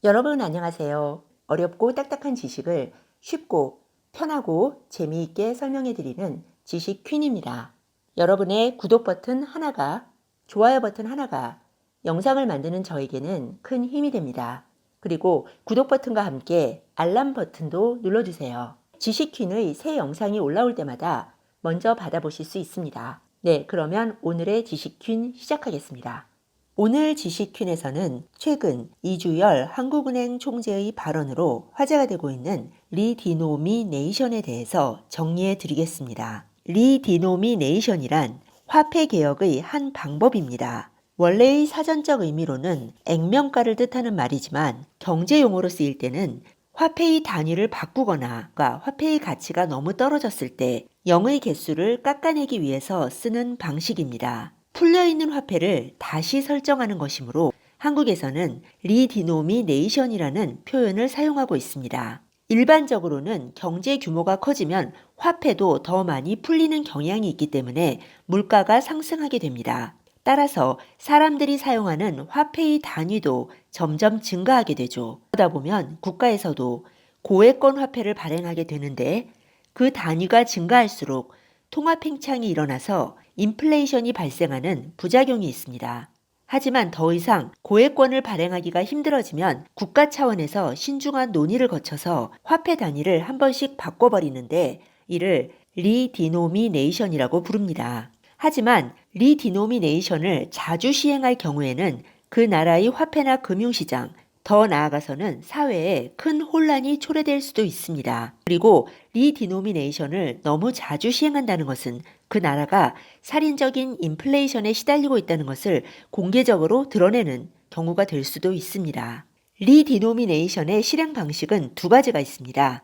여러분 안녕하세요. 어렵고 딱딱한 지식을 쉽고 편하고 재미있게 설명해 드리는 지식 퀸입니다. 여러분의 구독 버튼 하나가, 좋아요 버튼 하나가 영상을 만드는 저에게는 큰 힘이 됩니다. 그리고 구독 버튼과 함께 알람 버튼도 눌러주세요. 지식 퀸의 새 영상이 올라올 때마다 먼저 받아보실 수 있습니다. 네, 그러면 오늘의 지식 퀸 시작하겠습니다. 오늘 지식퀸에서는 최근 이주열 한국은행 총재의 발언으로 화제가 되고 있는 리디노미네이션에 대해서 정리해 드리겠습니다. 리디노미네이션이란 화폐 개혁의 한 방법입니다. 원래의 사전적 의미로는 액면가를 뜻하는 말이지만 경제용어로 쓰일 때는 화폐의 단위를 바꾸거나 화폐의 가치가 너무 떨어졌을 때 0의 개수를 깎아내기 위해서 쓰는 방식입니다. 풀려있는 화폐를 다시 설정하는 것이므로 한국에서는 리디노미네이션이라는 표현을 사용하고 있습니다. 일반적으로는 경제 규모가 커지면 화폐도 더 많이 풀리는 경향이 있기 때문에 물가가 상승하게 됩니다. 따라서 사람들이 사용하는 화폐의 단위도 점점 증가하게 되죠. 그러다 보면 국가에서도 고액권 화폐를 발행하게 되는데 그 단위가 증가할수록 통화 팽창이 일어나서 인플레이션이 발생하는 부작용이 있습니다. 하지만 더 이상 고액권을 발행하기가 힘들어지면 국가 차원에서 신중한 논의를 거쳐서 화폐 단위를 한 번씩 바꿔버리는데 이를 리디노미네이션이라고 부릅니다. 하지만 리디노미네이션을 자주 시행할 경우에는 그 나라의 화폐나 금융시장, 더 나아가서는 사회에 큰 혼란이 초래될 수도 있습니다. 그리고 리디노미네이션을 너무 자주 시행한다는 것은 그 나라가 살인적인 인플레이션에 시달리고 있다는 것을 공개적으로 드러내는 경우가 될 수도 있습니다. 리디노미네이션의 실행 방식은 두 가지가 있습니다.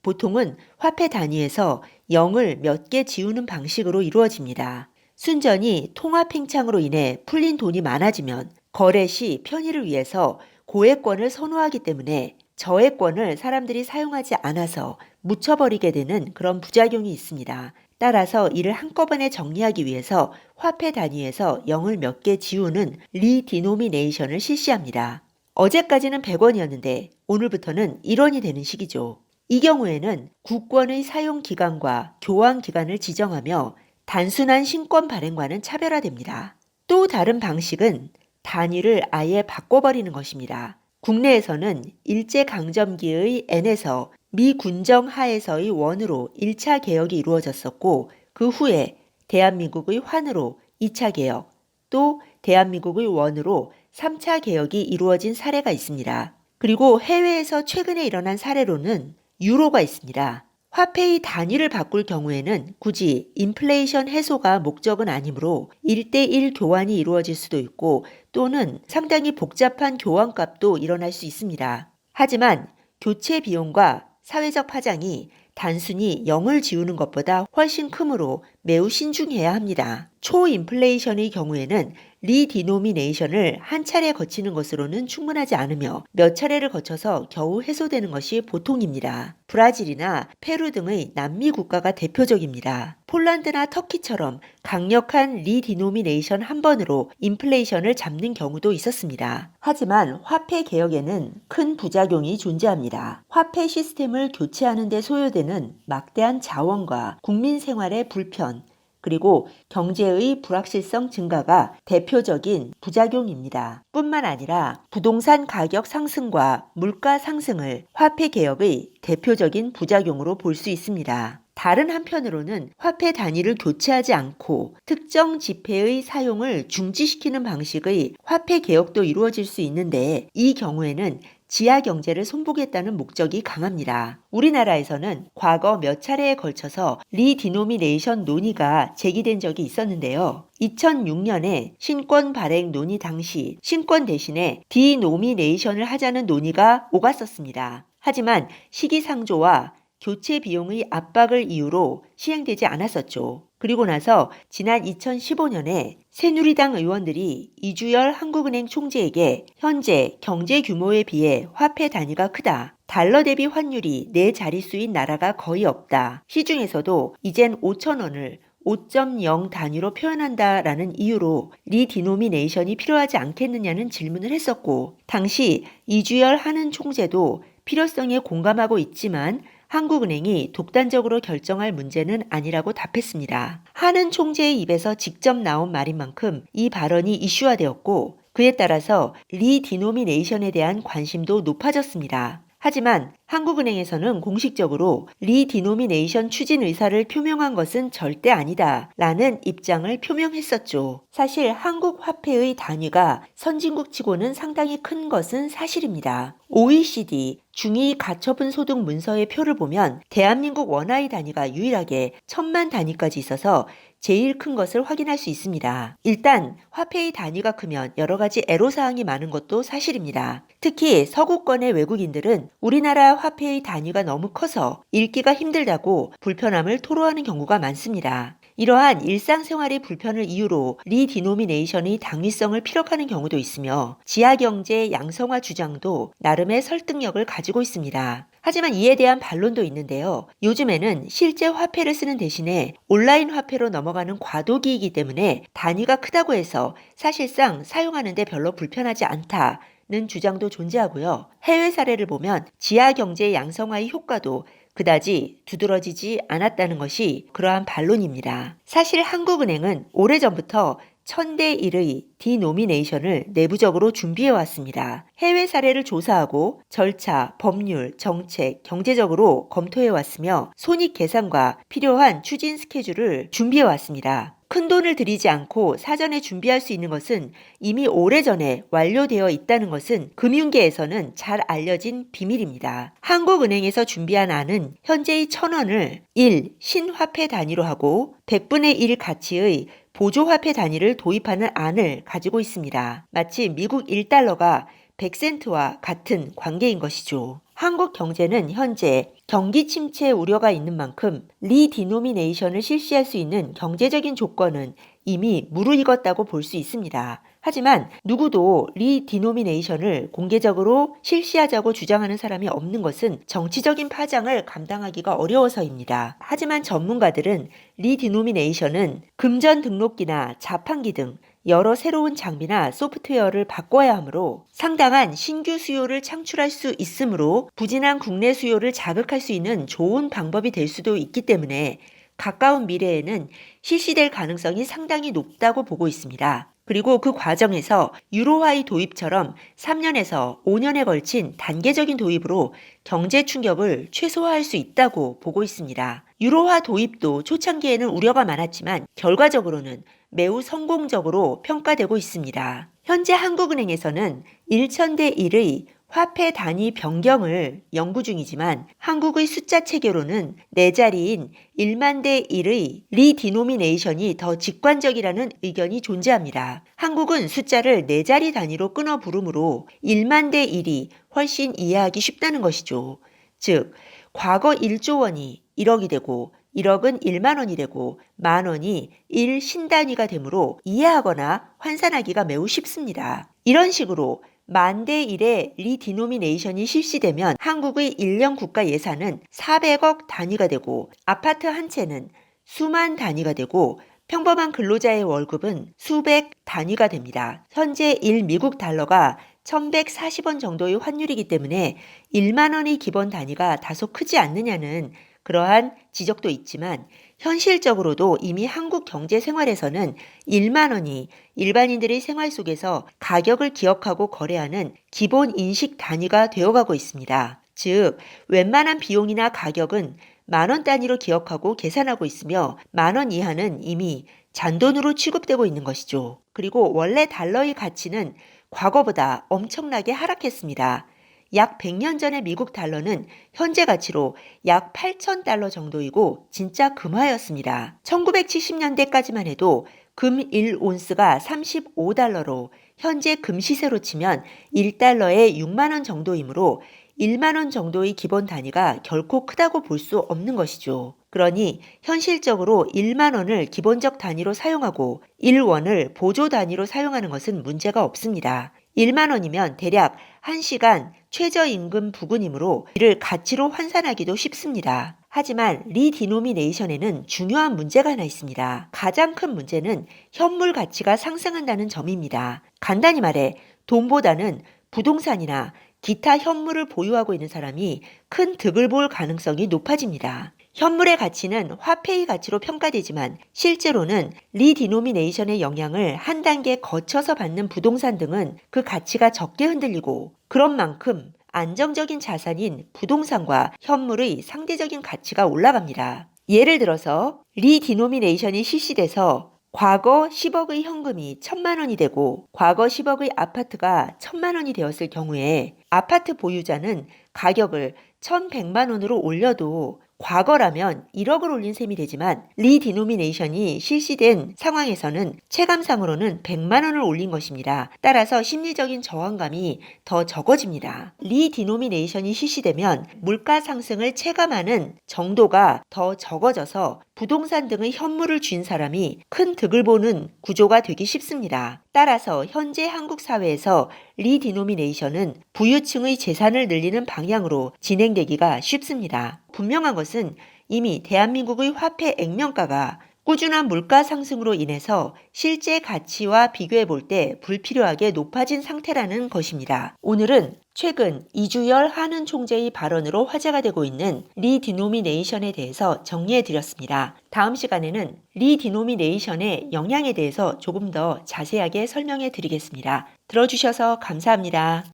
보통은 화폐 단위에서 0을 몇 개 지우는 방식으로 이루어집니다. 순전히 통화 팽창으로 인해 풀린 돈이 많아지면 거래 시 편의를 위해서 고액권을 선호하기 때문에 저액권을 사람들이 사용하지 않아서 묻혀버리게 되는 그런 부작용이 있습니다. 따라서 이를 한꺼번에 정리하기 위해서 화폐 단위에서 0을 몇 개 지우는 리디노미네이션을 실시합니다. 어제까지는 100원이었는데 오늘부터는 1원이 되는 식이죠. 이 경우에는 국권의 사용 기간과 교환 기간을 지정하며 단순한 신권 발행과는 차별화됩니다. 또 다른 방식은 단위를 아예 바꿔버리는 것입니다. 국내에서는 일제강점기의 N에서 미군정 하에서의 원으로 1차 개혁이 이루어졌었고 그 후에 대한민국의 환으로 2차 개혁, 또 대한민국의 원으로 3차 개혁이 이루어진 사례가 있습니다. 그리고 해외에서 최근에 일어난 사례로는 유로가 있습니다. 화폐의 단위를 바꿀 경우에는 굳이 인플레이션 해소가 목적은 아니므로 1대1 교환이 이루어질 수도 있고 또는 상당히 복잡한 교환값도 일어날 수 있습니다. 하지만 교체 비용과 사회적 파장이 단순히 0을 지우는 것보다 훨씬 크므로 매우 신중해야 합니다. 초인플레이션의 경우에는 리디노미네이션을 한 차례 거치는 것으로는 충분하지 않으며 몇 차례를 거쳐서 겨우 해소되는 것이 보통입니다. 브라질이나 페루 등의 남미 국가가 대표적입니다. 폴란드나 터키처럼 강력한 리디노미네이션 한 번으로 인플레이션을 잡는 경우도 있었습니다. 하지만 화폐 개혁에는 큰 부작용이 존재합니다. 화폐 시스템을 교체하는 데 소요되는 막대한 자원과 국민 생활의 불편, 그리고 경제의 불확실성 증가가 대표적인 부작용입니다. 뿐만 아니라 부동산 가격 상승과 물가 상승을 화폐 개혁의 대표적인 부작용으로 볼 수 있습니다. 다른 한편으로는 화폐 단위를 교체하지 않고 특정 지폐의 사용을 중지시키는 방식의 화폐 개혁도 이루어질 수 있는데 이 경우에는 지하 경제를 손보겠다는 목적이 강합니다. 우리나라에서는 과거 몇 차례에 걸쳐서 리디노미네이션 논의가 제기된 적이 있었는데요. 2006년에 신권 발행 논의 당시 신권 대신에 디노미네이션을 하자는 논의가 오갔었습니다. 하지만 시기상조와 교체 비용의 압박을 이유로 시행되지 않았었죠. 그리고 나서 지난 2015년에 새누리당 의원들이 이주열 한국은행 총재에게 현재 경제 규모에 비해 화폐 단위가 크다. 달러 대비 환율이 네 자릿수인 나라가 거의 없다. 시중에서도 이젠 5,000원을 5.0 단위로 표현한다라는 이유로 리디노미네이션이 필요하지 않겠느냐는 질문을 했었고, 당시 이주열 한은 총재도 필요성에 공감하고 있지만 한국은행이 독단적으로 결정할 문제는 아니라고 답했습니다. 한은 총재의 입에서 직접 나온 말인 만큼 이 발언이 이슈화되었고, 그에 따라서 리디노미네이션에 대한 관심도 높아졌습니다. 하지만 한국은행에서는 공식적으로 리디노미네이션 추진 의사를 표명한 것은 절대 아니다 라는 입장을 표명했었죠. 사실 한국 화폐의 단위가 선진국 치고는 상당히 큰 것은 사실입니다. OECD 중위 가처분 소득 문서의 표를 보면 대한민국 원화의 단위가 유일하게 1000만 단위까지 있어서 제일 큰 것을 확인할 수 있습니다. 일단 화폐의 단위가 크면 여러 가지 애로사항이 많은 것도 사실입니다. 특히 서구권의 외국인들은 우리나라 화폐의 단위가 너무 커서 읽기가 힘들다고 불편함을 토로하는 경우가 많습니다. 이러한 일상생활의 불편을 이유로 리디노미네이션의 당위성을 피력하는 경우도 있으며 지하경제 양성화 주장도 나름의 설득력을 가지고 있습니다. 하지만 이에 대한 반론도 있는데요. 요즘에는 실제 화폐를 쓰는 대신에 온라인 화폐로 넘어가는 과도기이기 때문에 단위가 크다고 해서 사실상 사용하는 데 별로 불편하지 않다는 주장도 존재하고요. 해외 사례를 보면 지하경제 양성화의 효과도 그다지 두드러지지 않았다는 것이 그러한 반론입니다. 사실 한국은행은 오래전부터 1000대 1의 디노미네이션을 내부적으로 준비해 왔습니다. 해외 사례를 조사하고 절차, 법률, 정책, 경제적으로 검토해 왔으며 손익 계산과 필요한 추진 스케줄을 준비해 왔습니다. 큰 돈을 들이지 않고 사전에 준비할 수 있는 것은 이미 오래전에 완료되어 있다는 것은 금융계에서는 잘 알려진 비밀입니다. 한국은행에서 준비한 안은 현재의 1000원을 1. 신화폐 단위로 하고 100분의 1 가치의 보조화폐 단위를 도입하는 안을 가지고 있습니다. 마치 미국 1달러가 100센트와 같은 관계인 것이죠. 한국 경제는 현재 경기 침체 우려가 있는 만큼 리디노미네이션을 실시할 수 있는 경제적인 조건은 이미 무르익었다고 볼 수 있습니다. 하지만 누구도 리디노미네이션을 공개적으로 실시하자고 주장하는 사람이 없는 것은 정치적인 파장을 감당하기가 어려워서입니다. 하지만 전문가들은 리디노미네이션은 금전 등록기나 자판기 등 여러 새로운 장비나 소프트웨어를 바꿔야 하므로 상당한 신규 수요를 창출할 수 있으므로 부진한 국내 수요를 자극할 수 있는 좋은 방법이 될 수도 있기 때문에 가까운 미래에는 실시될 가능성이 상당히 높다고 보고 있습니다. 그리고 그 과정에서 유로화의 도입처럼 3년에서 5년에 걸친 단계적인 도입으로 경제 충격을 최소화할 수 있다고 보고 있습니다. 유로화 도입도 초창기에는 우려가 많았지만 결과적으로는 매우 성공적으로 평가되고 있습니다. 현재 한국은행에서는 1000대 1의 화폐 단위 변경을 연구 중이지만 한국의 숫자 체계로는 4자리인 1만 대 1의 리디노미네이션이 더 직관적이라는 의견이 존재합니다. 한국은 숫자를 4자리 단위로 끊어 부르므로 1만 대 1이 훨씬 이해하기 쉽다는 것이죠. 즉, 과거 1조 원이 1억이 되고 1억은 1만 원이 되고 만 원이 1 신단위가 되므로 이해하거나 환산하기가 매우 쉽습니다. 이런 식으로 만대 1의 리디노미네이션이 실시되면 한국의 1년 국가 예산은 400억 단위가 되고 아파트 한 채는 수만 단위가 되고 평범한 근로자의 월급은 수백 단위가 됩니다. 현재 1미국 달러가 1140원 정도의 환율이기 때문에 1만 원의 기본 단위가 다소 크지 않느냐는 그러한 지적도 있지만 현실적으로도 이미 한국 경제 생활에서는 1만 원이 일반인들의 생활 속에서 가격을 기억하고 거래하는 기본 인식 단위가 되어가고 있습니다. 즉, 웬만한 비용이나 가격은 만원 단위로 기억하고 계산하고 있으며 만원 이하는 이미 잔돈으로 취급되고 있는 것이죠. 그리고 원래 달러의 가치는 과거보다 엄청나게 하락했습니다. 약 100년 전의 미국 달러는 현재 가치로 약 8,000달러 정도이고 진짜 금화였습니다. 1970년대까지만 해도 금 1온스가 35달러로 현재 금 시세로 치면 1달러에 6만 원 정도이므로 1만 원 정도의 기본 단위가 결코 크다고 볼 수 없는 것이죠. 그러니 현실적으로 1만 원을 기본적 단위로 사용하고 1원을 보조 단위로 사용하는 것은 문제가 없습니다. 1만 원이면 대략 1시간 최저임금 부근이므로 이를 가치로 환산하기도 쉽습니다. 하지만 리디노미네이션에는 중요한 문제가 하나 있습니다. 가장 큰 문제는 현물 가치가 상승한다는 점입니다. 간단히 말해 돈보다는 부동산이나 기타 현물을 보유하고 있는 사람이 큰 득을 볼 가능성이 높아집니다. 현물의 가치는 화폐의 가치로 평가되지만 실제로는 리디노미네이션의 영향을 한 단계 거쳐서 받는 부동산 등은 그 가치가 적게 흔들리고 그런 만큼 안정적인 자산인 부동산과 현물의 상대적인 가치가 올라갑니다. 예를 들어서 리디노미네이션이 실시돼서 과거 10억의 현금이 1,000만 원이 되고 과거 10억의 아파트가 1,000만 원이 되었을 경우에 아파트 보유자는 가격을 1,100만 원으로 올려도 과거라면 1억을 올린 셈이 되지만 리디노미네이션이 실시된 상황에서는 체감상으로는 100만 원을 올린 것입니다. 따라서 심리적인 저항감이 더 적어집니다. 리디노미네이션이 실시되면 물가 상승을 체감하는 정도가 더 적어져서 부동산 등의 현물을 쥔 사람이 큰 득을 보는 구조가 되기 쉽습니다. 따라서 현재 한국 사회에서 리디노미네이션은 부유층의 재산을 늘리는 방향으로 진행되기가 쉽습니다. 분명한 것은 이미 대한민국의 화폐 액면가가 꾸준한 물가 상승으로 인해서 실제 가치와 비교해 볼 때 불필요하게 높아진 상태라는 것입니다. 오늘은 최근 이주열 한은 총재의 발언으로 화제가 되고 있는 리디노미네이션에 대해서 정리해 드렸습니다. 다음 시간에는 리디노미네이션의 영향에 대해서 조금 더 자세하게 설명해 드리겠습니다. 들어주셔서 감사합니다.